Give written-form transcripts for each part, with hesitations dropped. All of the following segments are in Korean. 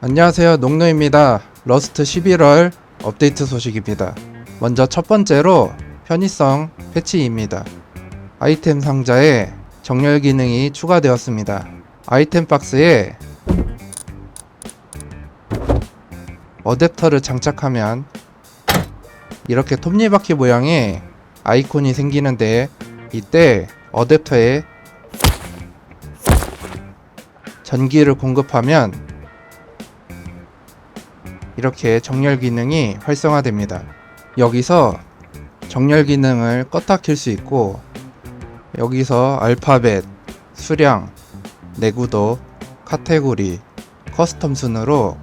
안녕하세요, 농노입니다. 러스트 11월 업데이트 소식입니다. 먼저 첫 번째로 편의성 패치입니다. 아이템 상자에 정렬 기능이 추가되었습니다. 아이템 박스에 어댑터를 장착하면 이렇게 톱니바퀴 모양의 아이콘이 생기는데, 이때 어댑터에 전기를 공급하면 이렇게 정렬 기능이 활성화됩니다. 여기서 정렬 기능을 껐다 킬 수 있고, 여기서 알파벳, 수량, 내구도, 카테고리, 커스텀 순으로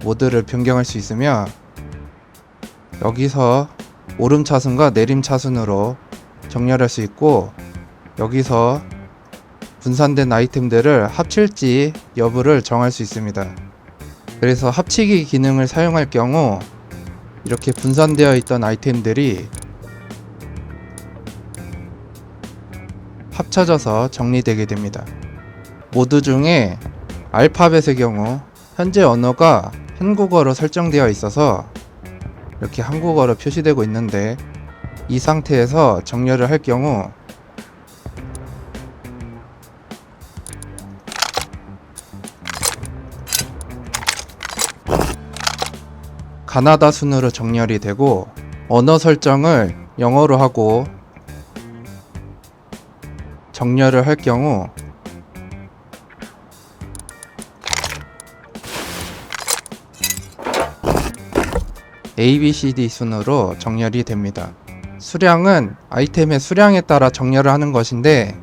모드를 변경할 수 있으며, 여기서 오름 차순과 내림 차순으로 정렬할 수 있고, 여기서 분산된 아이템들을 합칠지 여부를 정할 수 있습니다. 그래서 합치기 기능을 사용할 경우 이렇게 분산되어 있던 아이템들이 합쳐져서 정리되게 됩니다. 모드 중에 알파벳의 경우 현재 언어가 한국어로 설정되어 있어서 이렇게 한국어로 표시되고 있는데, 이 상태에서 정렬을 할 경우 가나다 순으로 정렬이 되고, 언어 설정을 영어로 하고 정렬을 할 경우 ABCD 순으로 정렬이 됩니다. 수량은 아이템의 수량에 따라 정렬을 하는 것인데,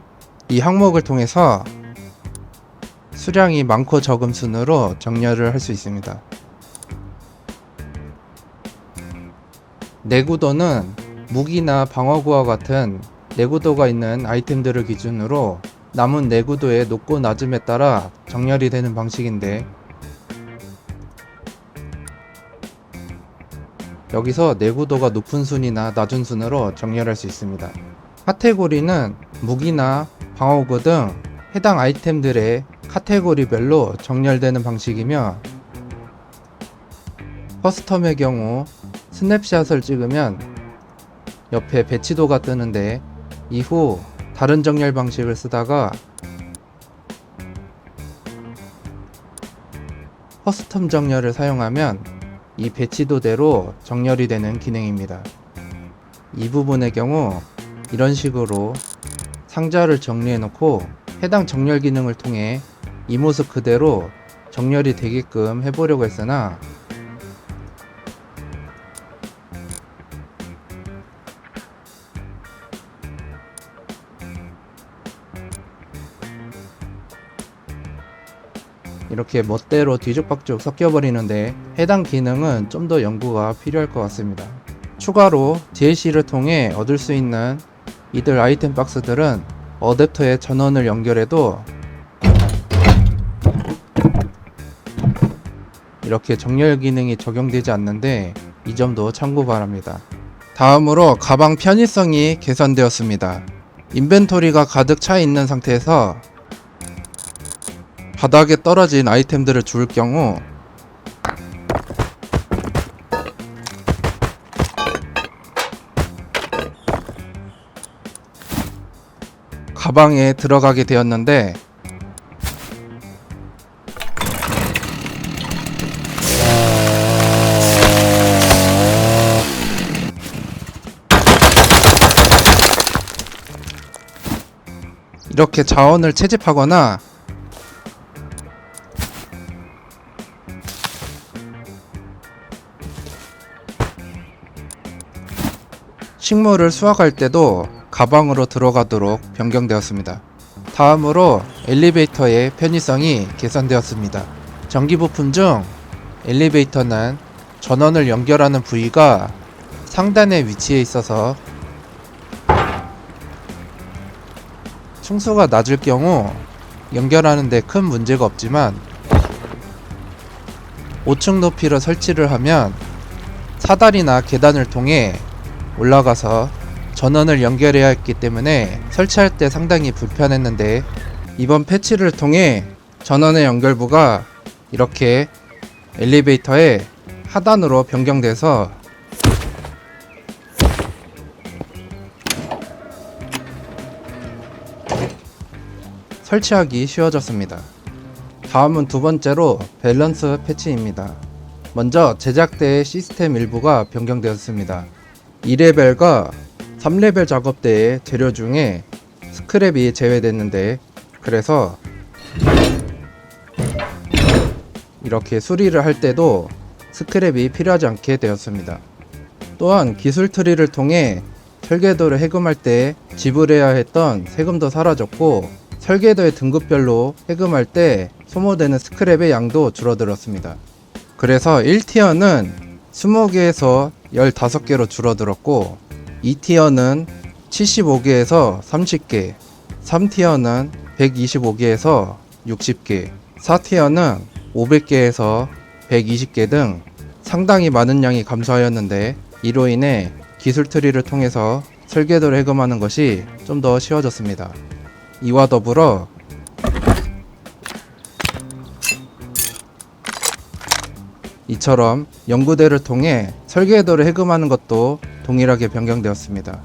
이 항목을 통해서 수량이 많고 적음 순으로 정렬을 할 수 있습니다. 내구도는 무기나 방어구와 같은 내구도가 있는 아이템들을 기준으로 남은 내구도의 높고 낮음에 따라 정렬이 되는 방식인데, 여기서 내구도가 높은 순이나 낮은 순으로 정렬할 수 있습니다. 카테고리는 무기나 방어구 등 해당 아이템들의 카테고리별로 정렬되는 방식이며, 커스텀의 경우 스냅샷을 찍으면 옆에 배치도가 뜨는데, 이후 다른 정렬 방식을 쓰다가 커스텀 정렬을 사용하면 이 배치도대로 정렬이 되는 기능입니다. 이 부분의 경우 이런 식으로 상자를 정리해 놓고 해당 정렬 기능을 통해 이 모습 그대로 정렬이 되게끔 해보려고 했으나, 이렇게 멋대로 뒤죽박죽 섞여버리는데, 해당 기능은 좀 더 연구가 필요할 것 같습니다. 추가로 DLC를 통해 얻을 수 있는 이들 아이템 박스들은 어댑터에 전원을 연결해도 이렇게 정렬 기능이 적용되지 않는데, 이 점도 참고 바랍니다. 다음으로 가방 편의성이 개선되었습니다. 인벤토리가 가득 차 있는 상태에서 바닥에 떨어진 아이템들을 주울 경우 가방에 들어가게 되었는데, 이렇게 자원을 채집하거나 식물을 수확할 때도 가방으로 들어가도록 변경되었습니다. 다음으로 엘리베이터의 편의성이 개선되었습니다. 전기 부품 중 엘리베이터는 전원을 연결하는 부위가 상단에 위치해 있어서 층수가 낮을 경우 연결하는 데 큰 문제가 없지만, 5층 높이로 설치를 하면 사다리나 계단을 통해 올라가서 전원을 연결해야 했기 때문에 설치할 때 상당히 불편했는데, 이번 패치를 통해 전원의 연결부가 이렇게 엘리베이터의 하단으로 변경돼서 설치하기 쉬워졌습니다. 다음은 두 번째로 밸런스 패치입니다. 먼저 제작대의 시스템 일부가 변경되었습니다. 2레벨과 3레벨 작업대의 재료 중에 스크랩이 제외됐는데, 그래서 이렇게 수리를 할 때도 스크랩이 필요하지 않게 되었습니다. 또한 기술 트리를 통해 설계도를 해금할 때 지불해야 했던 세금도 사라졌고, 설계도의 등급별로 해금할 때 소모되는 스크랩의 양도 줄어들었습니다. 그래서 1티어는 20개에서 15개로 줄어들었고, 2티어는 75개에서 30개, 3티어는 125개에서 60개, 4티어는 500개에서 120개 등 상당히 많은 양이 감소하였는데, 이로 인해 기술 트리를 통해서 설계도를 해금하는 것이 좀 더 쉬워졌습니다. 이와 더불어 이처럼 연구대를 통해 설계도를 해금하는 것도 동일하게 변경되었습니다.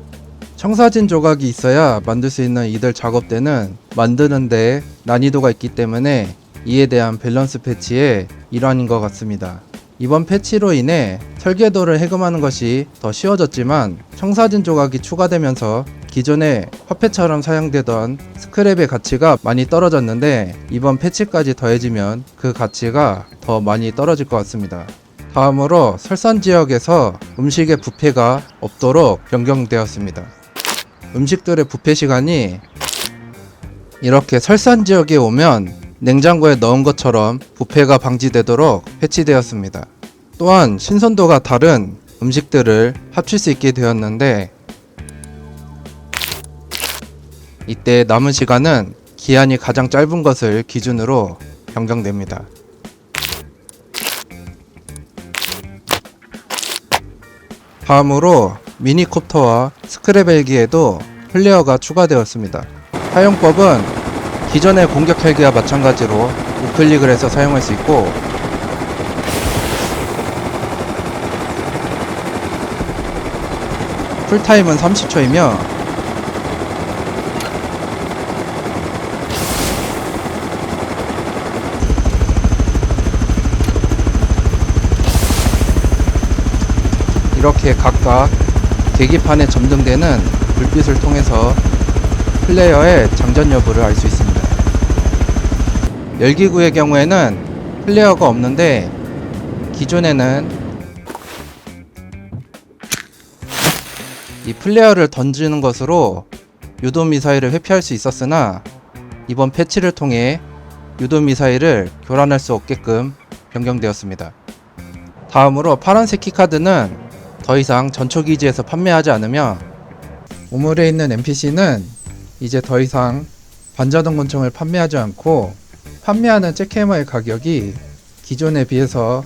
청사진 조각이 있어야 만들 수 있는 이들 작업대는 만드는데 난이도가 있기 때문에 이에 대한 밸런스 패치의 일환인 것 같습니다. 이번 패치로 인해 설계도를 해금하는 것이 더 쉬워졌지만, 청사진 조각이 추가되면서 기존에 화폐처럼 사용되던 스크랩의 가치가 많이 떨어졌는데, 이번 패치까지 더해지면 그 가치가 더 많이 떨어질 것 같습니다. 다음으로 설산지역에서 음식의 뷔페가 없도록 변경되었습니다. 음식들의 뷔페 시간이 이렇게 설산지역에 오면 냉장고에 넣은 것처럼 뷔페가 방지되도록 패치되었습니다. 또한 신선도가 다른 음식들을 합칠 수 있게 되었는데, 이때 남은 시간은 기한이 가장 짧은 것을 기준으로 변경됩니다. 다음으로 미니콥터와 스크랩 헬기에도 플레어가 추가되었습니다. 사용법은 기존의 공격 헬기와 마찬가지로 우클릭을 해서 사용할 수 있고, 쿨타임은 30초이며 이렇게 각각 계기판에 점등되는 불빛을 통해서 플레이어의 장전 여부를 알 수 있습니다. 열기구의 경우에는 플레이어가 없는데, 기존에는 이 플레이어를 던지는 것으로 유도 미사일을 회피할 수 있었으나, 이번 패치를 통해 유도 미사일을 교란할 수 없게끔 변경되었습니다. 다음으로 파란색 키카드는 더 이상 전초기지에서 판매하지 않으며, 우물에 있는 NPC는 이제 더 이상 반자동 권총을 판매하지 않고, 판매하는 잭해머의 가격이 기존에 비해서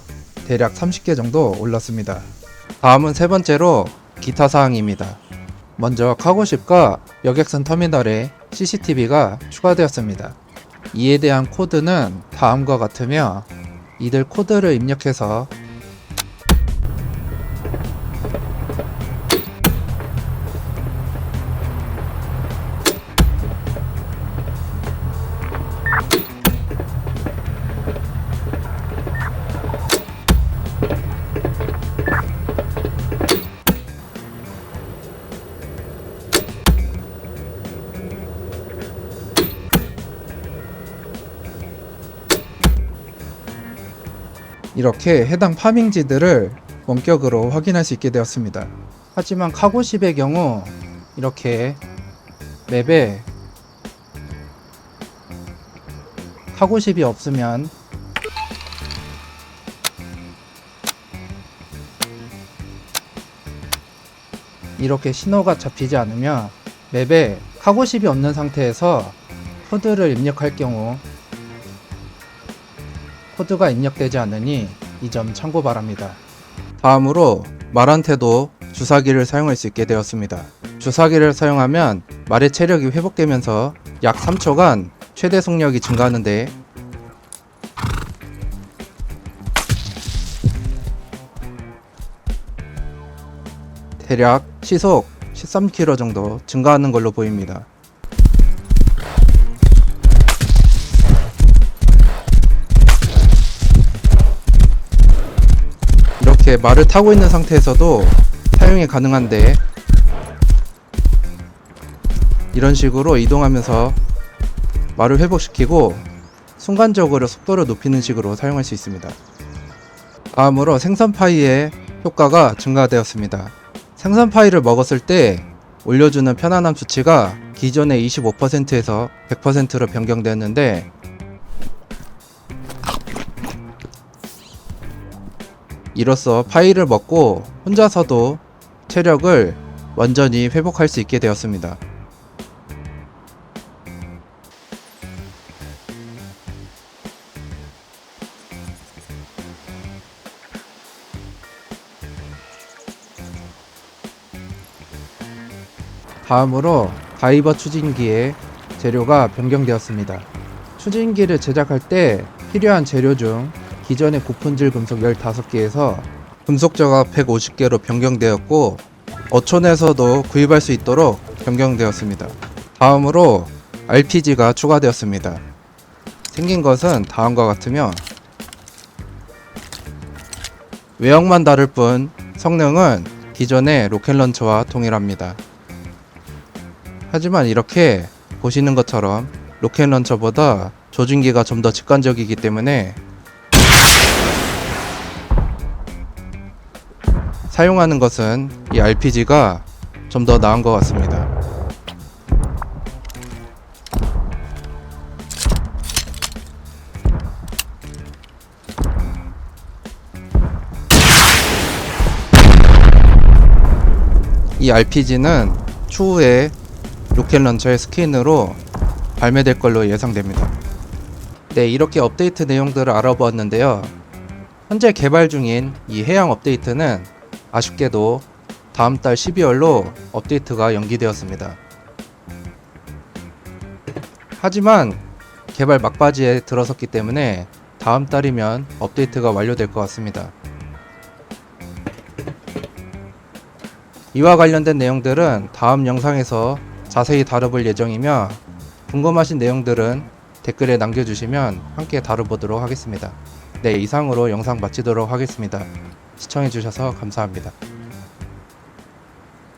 대략 30개 정도 올랐습니다. 다음은 세 번째로 기타 사항입니다. 먼저 카고십과 여객선 터미널에 CCTV가 추가되었습니다. 이에 대한 코드는 다음과 같으며, 이들 코드를 입력해서 이렇게 해당 파밍지들을 원격으로 확인할 수 있게 되었습니다. 하지만 카고십의 경우 이렇게 맵에 카고십이 없으면 이렇게 신호가 잡히지 않으며, 맵에 카고십이 없는 상태에서 코드를 입력할 경우 코드가 입력되지 않으니 이 점 참고 바랍니다. 다음으로 말한테도 주사기를 사용할 수 있게 되었습니다. 주사기를 사용하면 말의 체력이 회복되면서 약 3초간 최대 속력이 증가하는데, 대략 시속 13km 정도 증가하는 걸로 보입니다. 이렇게 말을 타고 있는 상태에서도 사용이 가능한데, 이런 식으로 이동하면서 말을 회복시키고 순간적으로 속도를 높이는 식으로 사용할 수 있습니다. 다음으로 생선 파이의 효과가 증가되었습니다. 생선 파이를 먹었을 때 올려주는 편안함 수치가 기존의 25%에서 100%로 변경되었는데, 이로써 파이를 먹고 혼자서도 체력을 완전히 회복할 수 있게 되었습니다. 다음으로 다이버 추진기의 재료가 변경되었습니다. 추진기를 제작할 때 필요한 재료 중 기존의 고품질 금속 15개에서 금속 저가 150개로 변경되었고, 어촌에서도 구입할 수 있도록 변경되었습니다. 다음으로 RPG가 추가되었습니다. 생긴 것은 다음과 같으며 외형만 다를 뿐 성능은 기존의 로켓런처와 동일합니다. 하지만 이렇게 보시는 것처럼 로켓런처보다 조준기가 좀 더 직관적이기 때문에 사용하는 것은 이 RPG가 좀 더 나은 것 같습니다. 이 RPG는 추후에 로켓런처의 스킨으로 발매될 걸로 예상됩니다. 네, 이렇게 업데이트 내용들을 알아보았는데요. 현재 개발 중인 이 해양 업데이트는 아쉽게도 다음 달 12월로 업데이트가 연기되었습니다. 하지만 개발 막바지에 들어섰기 때문에 다음 달이면 업데이트가 완료될 것 같습니다. 이와 관련된 내용들은 다음 영상에서 자세히 다뤄볼 예정이며, 궁금하신 내용들은 댓글에 남겨주시면 함께 다뤄보도록 하겠습니다. 네, 이상으로 영상 마치도록 하겠습니다. 시청해주셔서 감사합니다.